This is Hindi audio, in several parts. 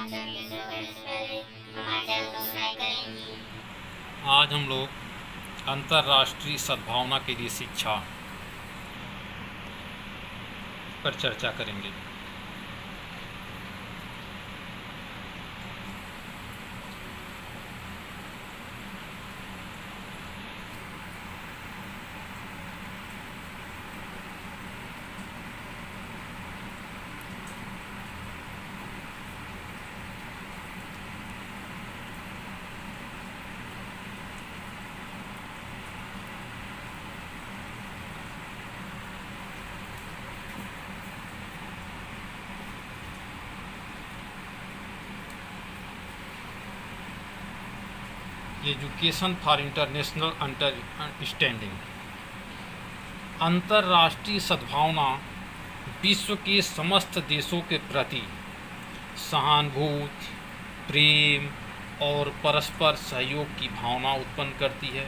आज हम लोग अंतर्राष्ट्रीय सद्भावना के लिए शिक्षा पर चर्चा करेंगे। Education for international understanding. अंतर्राष्ट्रीय सद्भावना विश्व के समस्त देशों के प्रति सहानुभूति, प्रेम और परस्पर सहयोग की भावना उत्पन्न करती है।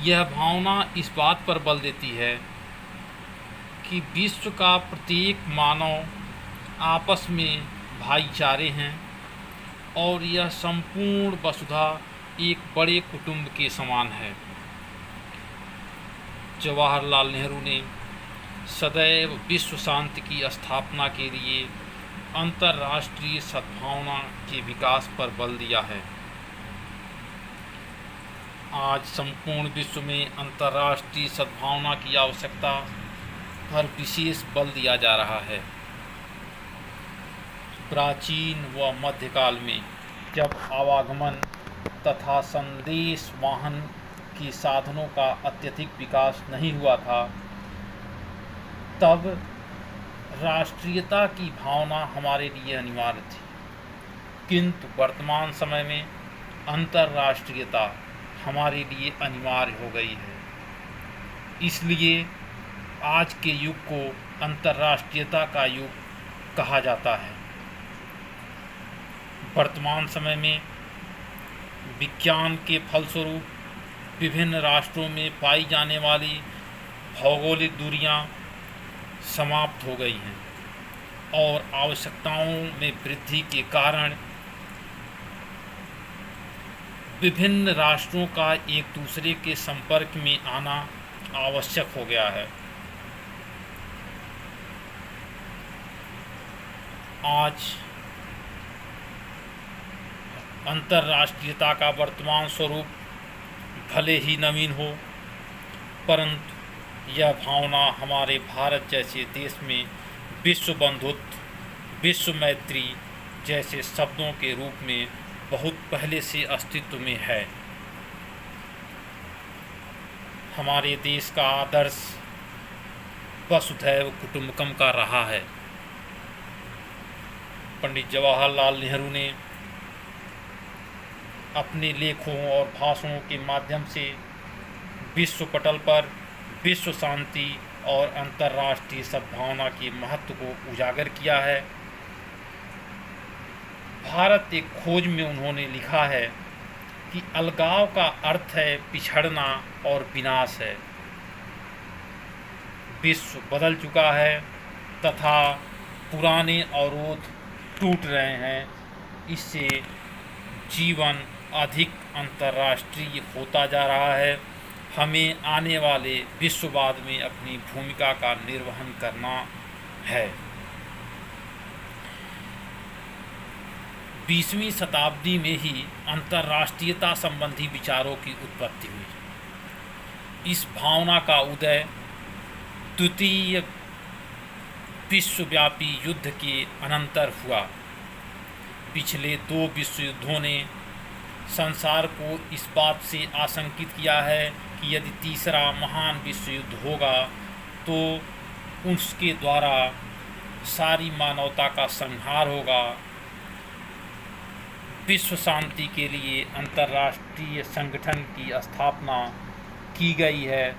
यह भावना इस बात पर बल देती है कि विश्व का प्रत्येक मानव आपस में भाईचारे हैं और यह संपूर्ण वसुधा एक बड़े कुटुंब के समान है। जवाहरलाल नेहरू ने सदैव विश्व शांति की स्थापना के लिए अंतर्राष्ट्रीय सद्भावना के विकास पर बल दिया है। आज संपूर्ण विश्व में अंतर्राष्ट्रीय सद्भावना की आवश्यकता पर विशेष बल दिया जा रहा है। प्राचीन व मध्यकाल में जब आवागमन तथा संदेश वाहन के साधनों का अत्यधिक विकास नहीं हुआ था, तब राष्ट्रीयता की भावना हमारे लिए अनिवार्य थी। किंतु वर्तमान समय में अंतर्राष्ट्रीयता हमारे लिए अनिवार्य हो गई है। इसलिए आज के युग को अंतर्राष्ट्रीयता का युग कहा जाता है। वर्तमान समय में विज्ञान के फलस्वरूप विभिन्न राष्ट्रों में पाई जाने वाली भौगोलिक दूरियां समाप्त हो गई हैं और आवश्यकताओं में वृद्धि के कारण विभिन्न राष्ट्रों का एक दूसरे के संपर्क में आना आवश्यक हो गया है। आज अंतर्राष्ट्रीयता का वर्तमान स्वरूप भले ही नवीन हो, परंतु यह भावना हमारे भारत जैसे देश में विश्व बंधुत्व, विश्व मैत्री जैसे शब्दों के रूप में बहुत पहले से अस्तित्व में है। हमारे देश का आदर्श वसुधैव कुटुंबकम का रहा है। पंडित जवाहरलाल नेहरू ने अपने लेखों और भाषणों के माध्यम से विश्व पटल पर विश्व शांति और अंतर्राष्ट्रीय सद्भावना के महत्व को उजागर किया है। भारत एक खोज में उन्होंने लिखा है कि अलगाव का अर्थ है पिछड़ना और विनाश है। विश्व बदल चुका है तथा पुराने अवरोध टूट रहे हैं। इससे जीवन अधिक अंतर्राष्ट्रीय होता जा रहा है। हमें आने वाले विश्ववाद में अपनी भूमिका का निर्वहन करना है। 20वीं शताब्दी में ही अंतर्राष्ट्रीयता संबंधी विचारों की उत्पत्ति हुई। इस भावना का उदय द्वितीय विश्वव्यापी युद्ध के अनंतर हुआ। पिछले 2 विश्व युद्धों ने संसार को इस बात से आशंकित किया है कि यदि तीसरा महान विश्व युद्ध होगा तो उसके द्वारा सारी मानवता का संहार होगा। विश्व शांति के लिए अंतर्राष्ट्रीय संगठन की स्थापना की गई है,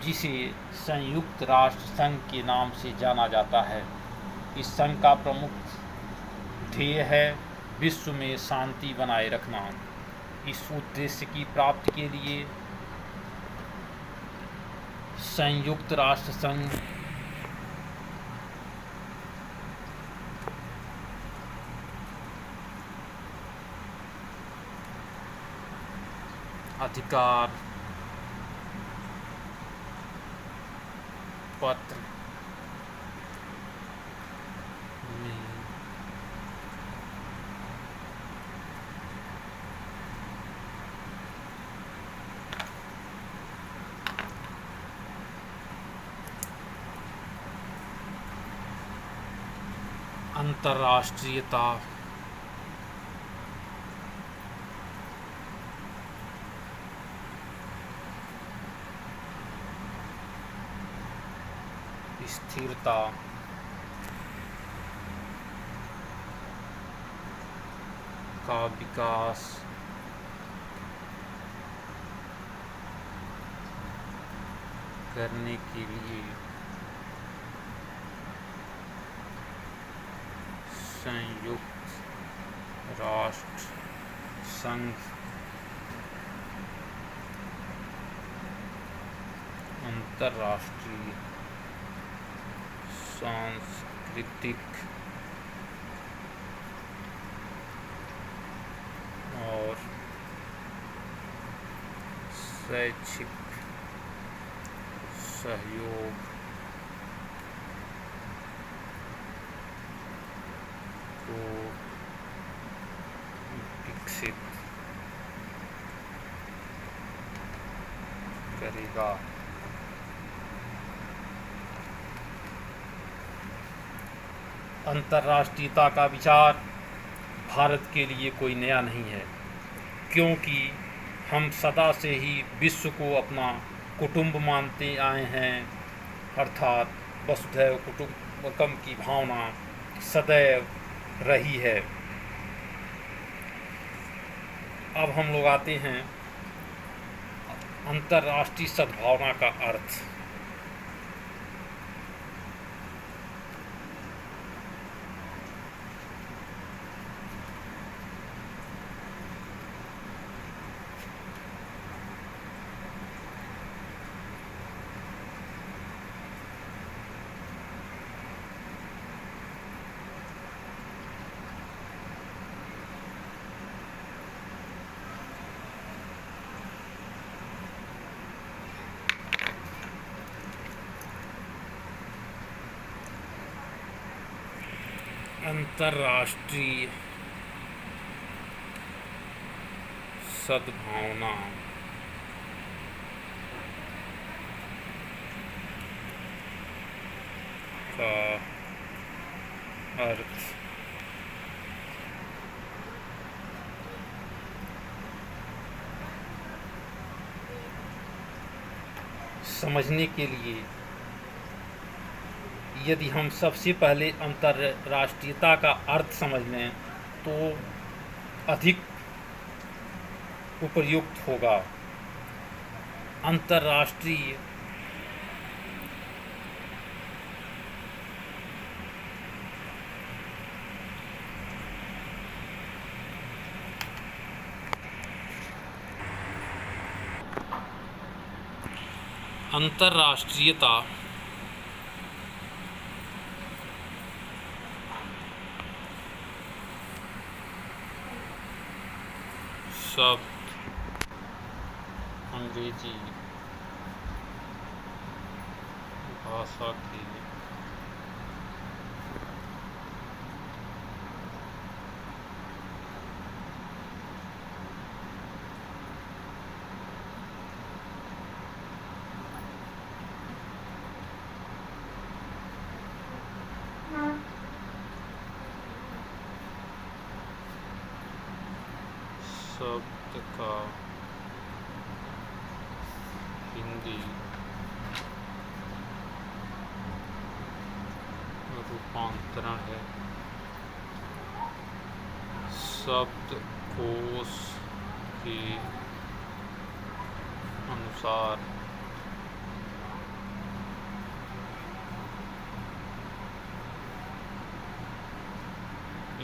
जिसे संयुक्त राष्ट्र संघ के नाम से जाना जाता है। इस संघ का प्रमुख ध्येय है विश्व में शांति बनाए रखना। इस उद्देश्य की प्राप्ति के लिए संयुक्त राष्ट्र संघ अधिकार पत्र में अंतर्राष्ट्रीयता स्थिरता का विकास करने के लिए संयुक्त राष्ट्र संघ अंतर्राष्ट्रीय सांस्कृतिक और शैक्षिक सहयोग को विकसित करेगा। अंतर्राष्ट्रीयता का विचार भारत के लिए कोई नया नहीं है, क्योंकि हम सदा से ही विश्व को अपना कुटुंब मानते आए हैं, अर्थात वसुधैव कुटुंबकम की भावना सदैव रही है। अब हम लोग आते हैं अंतर्राष्ट्रीय सद्भावना का अर्थ। अंतर्राष्ट्रीय सद्भावना का अर्थ समझने के लिए यदि हम सबसे पहले अंतर्राष्ट्रीयता का अर्थ समझ लें तो अधिक उपयुक्त होगा। अंतर्राष्ट्रीय अंतर्राष्ट्रीयता शब्द अंग्रेजी भाषा की शब्द का हिंदी रूपांतरण है। शब्दकोश के अनुसार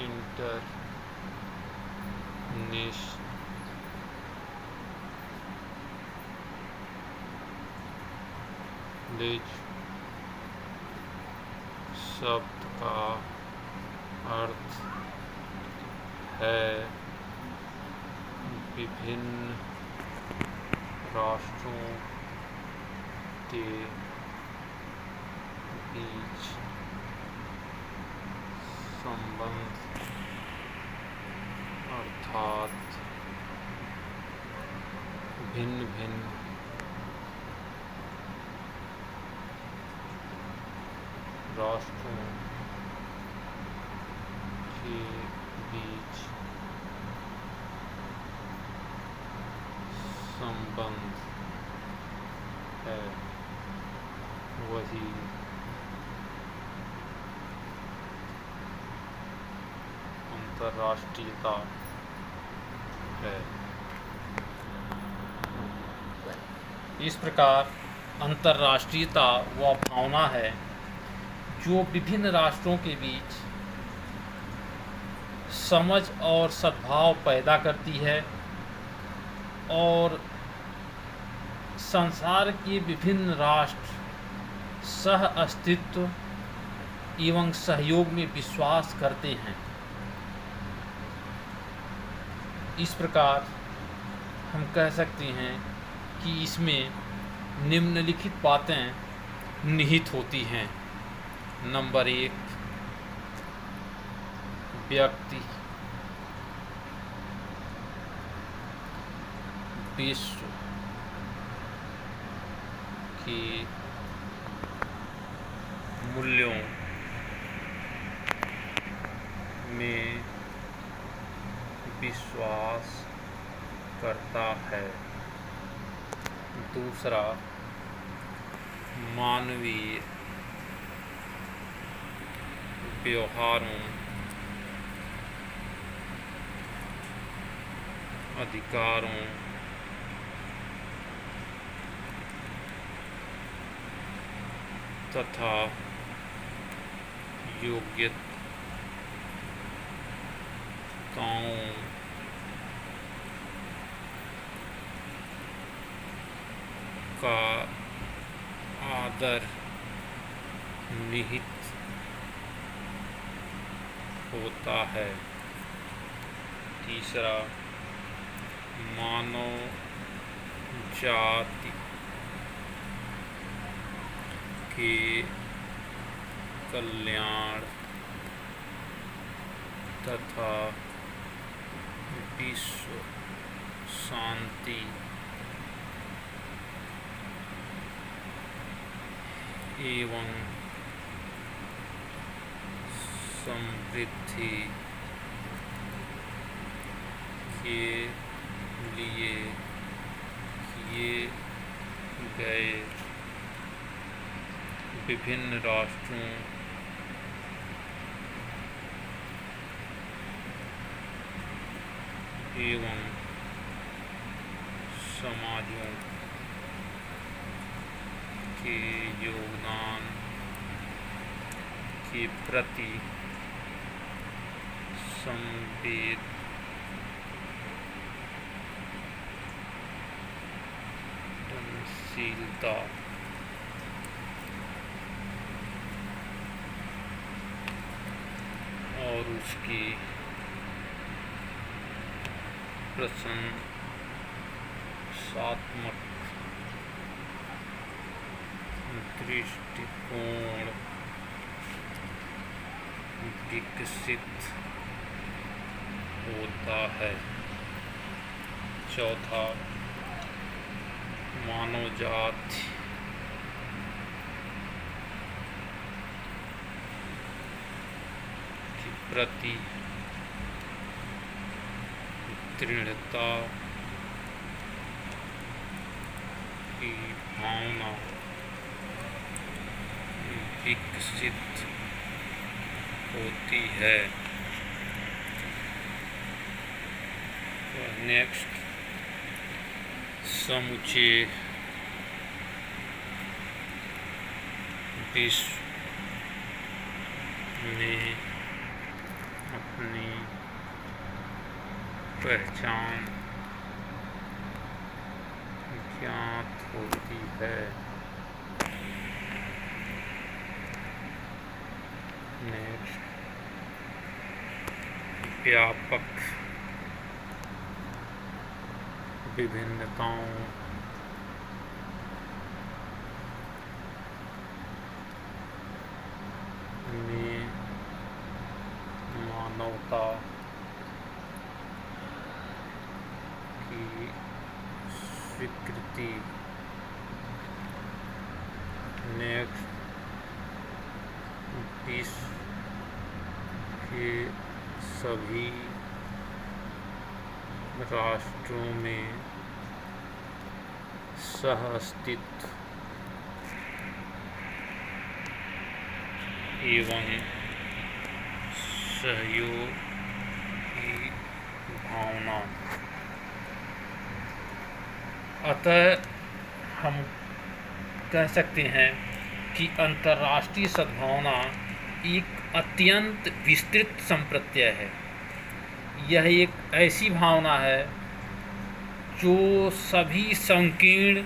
इंटरनेशनल शब्द का अर्थ है विभिन्न राष्ट्रों के बीच संबंध अर्थात भिन्न भिन्न राष्ट्रों के बीच संबंध है, वही अंतर्राष्ट्रीयता है। इस प्रकार अंतर्राष्ट्रीयता वह भावना है जो विभिन्न राष्ट्रों के बीच समझ और सद्भाव पैदा करती है और संसार के विभिन्न राष्ट्र सह अस्तित्व एवं सहयोग में विश्वास करते हैं। इस प्रकार हम कह सकते हैं कि इसमें निम्नलिखित बातें निहित होती हैं। नंबर 1, व्यक्ति विश्व के मूल्यों में विश्वास करता है। दूसरा, मानवीय व्यवहारों, अधिकारों, तथा योग्यताओं का आदर निहित होता है। तीसरा, मानव जाति के कल्याण तथा विश्व शांति एवं समृद्धि के लिए किए गए विभिन्न राष्ट्रों एवं समाजों के योगदान के प्रति संवेदनशीलता और उसकी प्रशंसात्मक दृष्टिकोण विकसित होता है। चौथा, मानव जाति के प्रति दृढ़ता की भावना विकसित होती है। नेक्स्ट, समूचे विश्व में अपनी पहचान ज्ञात होती है। नेक्स्ट, व्यापक विभिन्नताओं में मानवता की स्वीकृति। नेक्स्ट, विश्व के सभी राष्ट्रों में सह-अस्तित्व एवं सहयोग की भावना। अतः हम कह सकते हैं कि अंतर्राष्ट्रीय सद्भावना एक अत्यंत विस्तृत संप्रत्यय है। यह एक ऐसी भावना है जो सभी संकीर्ण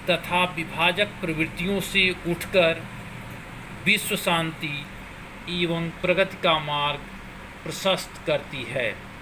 तथा विभाजक प्रवृत्तियों से उठकर विश्व शांति एवं प्रगति का मार्ग प्रशस्त करती है।